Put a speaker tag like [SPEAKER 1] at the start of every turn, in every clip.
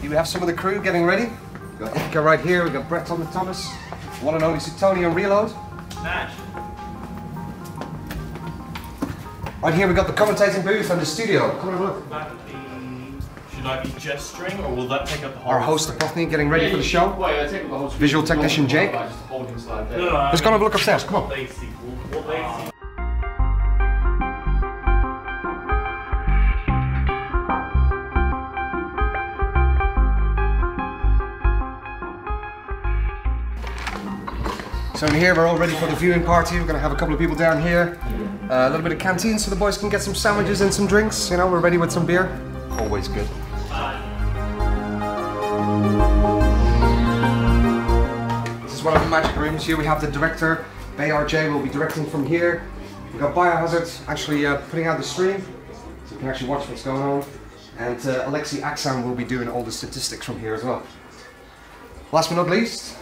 [SPEAKER 1] Here we have some of the crew getting ready. We've got Ika right here, we've got Brett Thomas, one and only Suetonia and Reload.
[SPEAKER 2] Nash.
[SPEAKER 1] Right here we've got the commentating booth and the studio. Come and have a look.
[SPEAKER 2] Should I be gesturing or will that take up the whole
[SPEAKER 1] Our host Apothony getting ready for the show. Visual technician Jake. Let's go and have a look upstairs, come on. So in here we're all ready for the viewing party. We're going to have a couple of people down here. A little bit of canteen so the boys can get some sandwiches and some drinks. You know, we're ready with some beer. Always good. This is one of the magic rooms. Here we have the director. BRJ will be directing from here. We've got Biohazard actually putting out the stream. So you can actually watch what's going on. And Alexei Aksan will be doing all the statistics from here as well. Last but not least,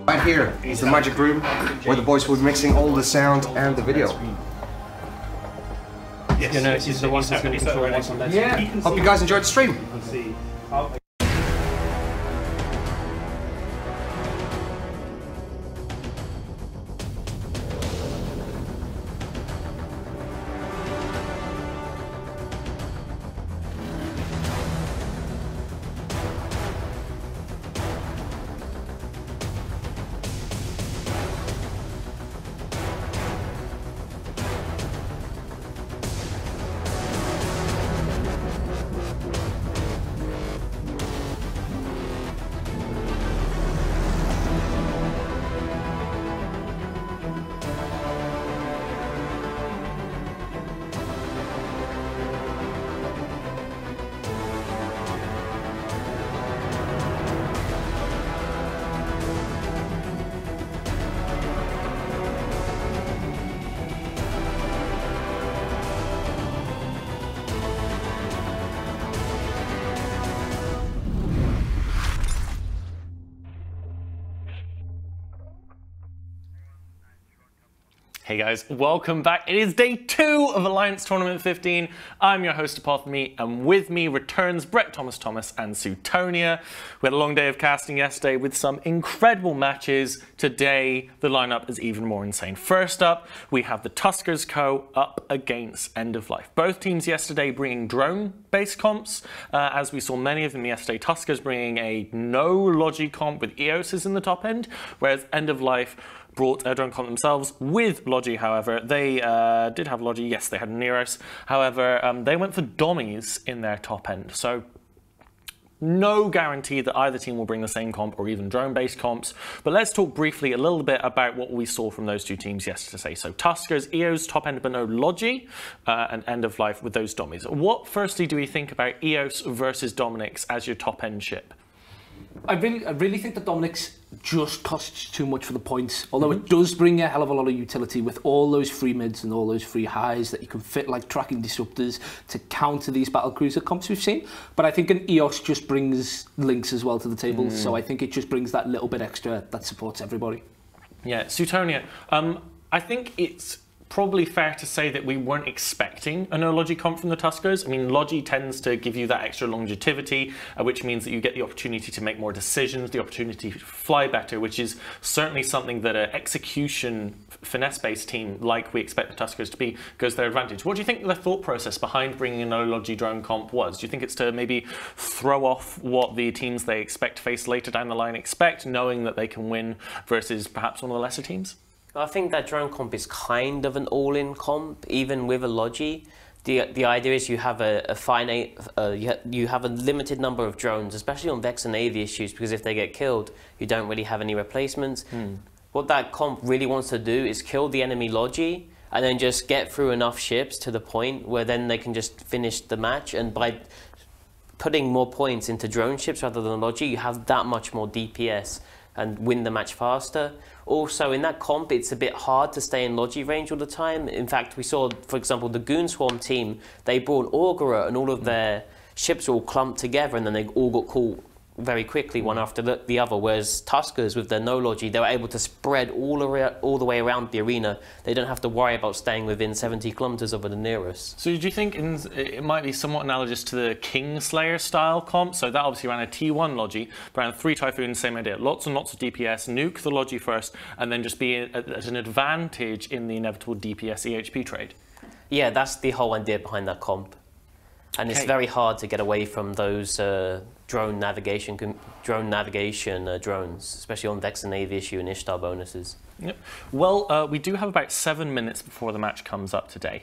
[SPEAKER 1] right here is the magic room where the boys will be mixing all the sound and the video.
[SPEAKER 2] Yes, you know, it's the ones who's going to control what's on that.
[SPEAKER 1] Yeah. Hope you guys enjoyed the stream.
[SPEAKER 2] Hey guys, welcome back. It is day 2 of Alliance Tournament 15. I'm your host Apothony, and with me returns Brett Thomas and Suetonia. We had a long day of casting yesterday with some incredible matches. Today, the lineup is even more insane. First up, we have the Tuskers Co. up against End of Life. Both teams yesterday bringing drone-based comps. As we saw many of them yesterday, Tuskers bringing a no-logi comp with EOSs in the top end, whereas End of Life brought a drone comp themselves with Logi. However, they did have Logi. Yes, they had Neros. However, they went for Dommies in their top end. So no guarantee that either team will bring the same comp or even drone-based comps. But let's talk briefly a little bit about what we saw from those two teams yesterday. So Tuskers, EOS top end but no Logi, and End of Life with those Dommies. What firstly do we think about EOS versus Dominic's as your top end ship?
[SPEAKER 3] I really think that Dominic's just costs too much for the points, although it does bring a hell of a lot of utility with all those free mids and all those free highs that you can fit like tracking disruptors to counter these battlecruiser comps we've seen. But I think an EOS just brings links as well to the table, so I think it just brings that little bit extra that supports everybody.
[SPEAKER 2] Yeah, Suetonia, I think it's probably fair to say that we weren't expecting a no Logi comp from the Tuskers. I mean, Logi tends to give you that extra longevity, which means that you get the opportunity to make more decisions, the opportunity to fly better, which is certainly something that an execution finesse-based team like we expect the Tuskers to be goes their advantage. What do you think the thought process behind bringing a no Logi drone comp was? Do you think it's to maybe throw off what the teams they expect to face later down the line expect, knowing that they can win versus perhaps one of the lesser teams?
[SPEAKER 4] I think that drone comp is kind of an all-in comp, even with a Logi. The idea is you have a finite, you have a limited number of drones, especially on Vex and Navy issues, because if they get killed, you don't really have any replacements. What that comp really wants to do is kill the enemy Logi and then just get through enough ships to the point where then they can just finish the match. And by putting more points into drone ships rather than Logi, you have that much more DPS and win the match faster. Also, in that comp, it's a bit hard to stay in Logi range all the time. In fact, we saw, for example, the Goon Swarm team, they brought Augurer and all of their ships all clumped together and then they all got caught very quickly, one after the other, whereas Tuskers, with their no logi, they were able to spread all the way around the arena. They don't have to worry about staying within 70 kilometers of the nearest.
[SPEAKER 2] So do you think it might be somewhat analogous to the Kingslayer style comp? So that obviously ran a T1 logi, ran 3 Typhoons, same idea. Lots and lots of DPS, nuke the logi first, and then just be at an advantage in the inevitable DPS EHP trade.
[SPEAKER 4] Yeah, that's the whole idea behind that comp. And it's very hard to get away from those drone navigation drones, especially on Vex and Navy issue and Ishtar bonuses.
[SPEAKER 2] Yep. Well, we do have about 7 minutes before the match comes up today.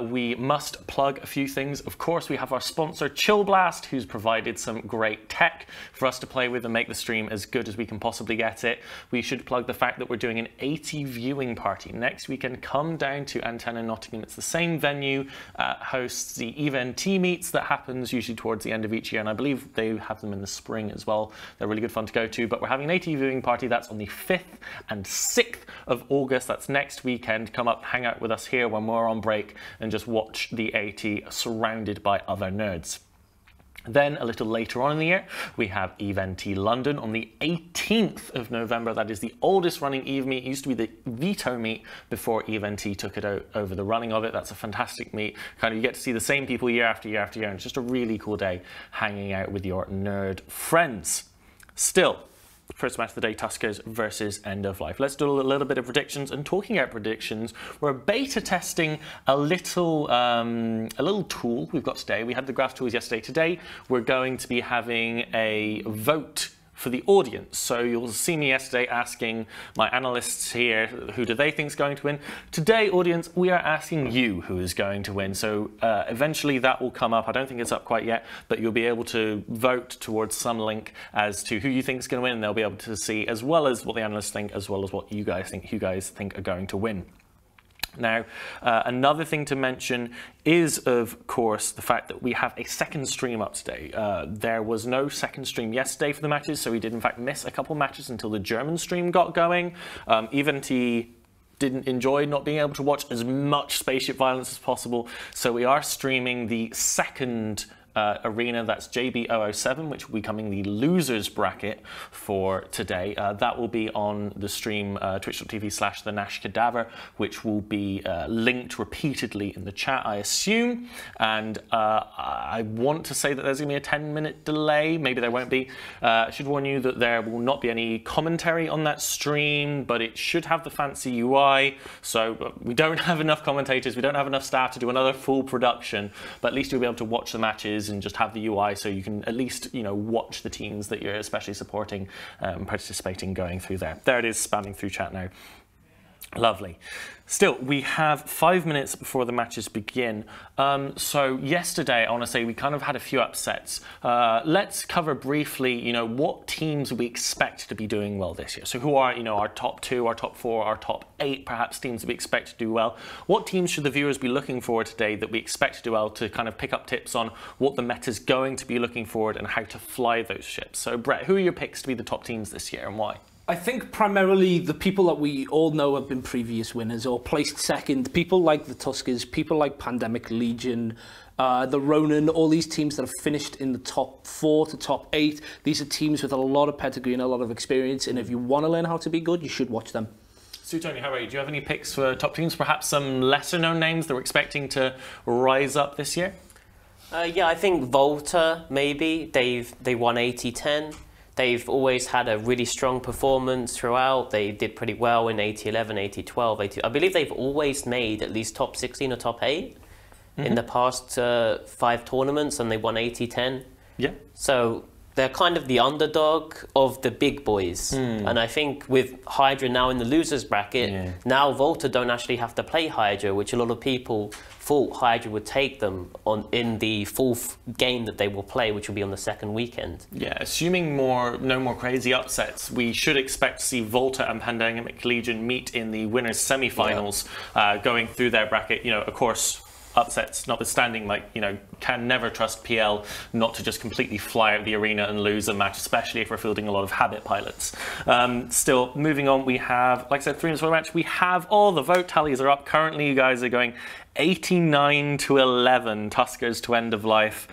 [SPEAKER 2] We must plug a few things. Of course, we have our sponsor, Chill Blast, who's provided some great tech for us to play with and make the stream as good as we can possibly get it. We should plug the fact that we're doing an AT viewing party next weekend. Come down to Antenna Nottingham. It's the same venue, hosts the event meets that happens usually towards the end of each year, and I believe they have them in the spring as well. They're really good fun to go to, but we're having an AT viewing party. That's on the 5th and 6th of August. That's next weekend. Come up, hang out with us here when we're on break and just watch the AT surrounded by other nerds. Then a little later on in the year, we have Event London on the 18th of November. That is the oldest running EVE meet. It used to be the Veto meet before Event took it over the running of it. That's a fantastic meet. Kind of you get to see the same people year after year after year, and it's just a really cool day hanging out with your nerd friends. Still, first match of the day, Tuskers versus End of Life. Let's do a little bit of predictions. And talking about predictions, we're beta testing a little tool we've got today. We had the graph tools yesterday. Today, we're going to be having a vote for the audience. So you'll see me yesterday asking my analysts here, who do they think is going to win? Today, audience, we are asking you who is going to win. So eventually that will come up. I don't think it's up quite yet, but you'll be able to vote towards some link as to who you think is going to win. And they'll be able to see as well as what the analysts think, as well as what you guys think are going to win. Now, another thing to mention is, of course, the fact that we have a second stream up today. There was no second stream yesterday for the matches, so we did in fact miss a couple matches until the German stream got going. Event didn't enjoy not being able to watch as much spaceship violence as possible, so we are streaming the second arena. That's JB007, which will be coming the losers bracket for today. That will be on the stream twitch.tv/the Nash Cadaver, which will be linked repeatedly in the chat, I assume. And I want to say that there's going to be a 10-minute delay. Maybe there won't be. I should warn you that there will not be any commentary on that stream, but it should have the fancy UI. So we don't have enough commentators. We don't have enough staff to do another full production, but at least you'll be able to watch the matches and just have the UI, so you can at least, you know, watch the teams that you're especially supporting, participating, going through there. There it is, spamming through chat now. Lovely. Still, we have 5 minutes before the matches begin. So yesterday, I want to say we kind of had a few upsets. Let's cover briefly, you know, what teams we expect to be doing well this year. So who are, you know, our top 2, our top 4, our top 8, perhaps, teams that we expect to do well. What teams should the viewers be looking for today that we expect to do well, to kind of pick up tips on what the meta is going to be looking forward and how to fly those ships. So Brett, who are your picks to be the top teams this year and why?
[SPEAKER 3] I think primarily the people that we all know have been previous winners or placed second, people like the Tuskers, people like Pandemic Legion, the Ronin, all these teams that have finished in the top 4 to top 8. These are teams with a lot of pedigree and a lot of experience, and if you want to learn how to be good, you should watch them.
[SPEAKER 2] So Tony, how about you? Do you have any picks for top teams, perhaps some lesser known names that we're expecting to rise up this year?
[SPEAKER 4] Yeah, I think Volta, maybe. They won 80-10. They've always had a really strong performance throughout. They did pretty well in 80-11, 80-12, I believe they've always made at least top 16 or top 8 in the past 5 tournaments, and they won 80-10.
[SPEAKER 2] Yeah.
[SPEAKER 4] So they're kind of the underdog of the big boys. And I think with Hydra now in the losers bracket, now Volta don't actually have to play Hydra, which a lot of people thought Hydra would take them on in the 4th game that they will play, which will be on the 2nd weekend. Yeah,
[SPEAKER 2] assuming no more crazy upsets, we should expect to see Volta and Pandemic Legion meet in the winners semi-finals, going through their bracket. You know, of course, upsets notwithstanding, like, you know, can never trust PL not to just completely fly out the arena and lose a match, especially if we're fielding a lot of habit pilots. Still, moving on, we have, like I said, 3 minutes for the match. We have all the vote tallies are up. Currently, you guys are going 89-11, Tuskers to End of Life.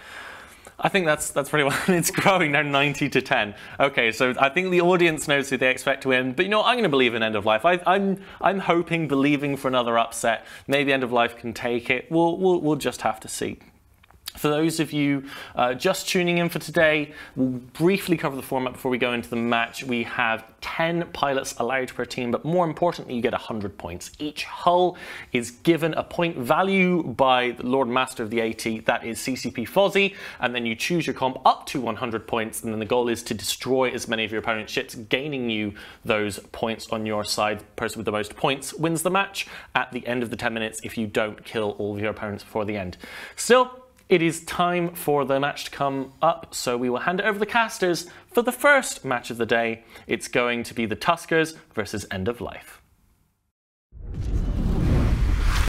[SPEAKER 2] I think that's pretty well. It's growing now 90 to 10. Okay, so I think the audience knows who they expect to win. But you know, I'm going to believe in End of Life. I'm hoping, believing for another upset. Maybe End of Life can take it. We'll just have to see. For those of you just tuning in for today, we'll briefly cover the format before we go into the match. We have 10 pilots allowed per team, but more importantly, you get 100 points. Each hull is given a point value by the Lord Master of the AT, that is CCP Fozzie, and then you choose your comp up to 100 points, and then the goal is to destroy as many of your opponent's ships, gaining you those points on your side. The person with the most points wins the match at the end of the 10 minutes if you don't kill all of your opponents before the end. Still, it is time for the match to come up, so we will hand it over to the casters for the first match of the day. It's going to be the Tuskers versus End of Life.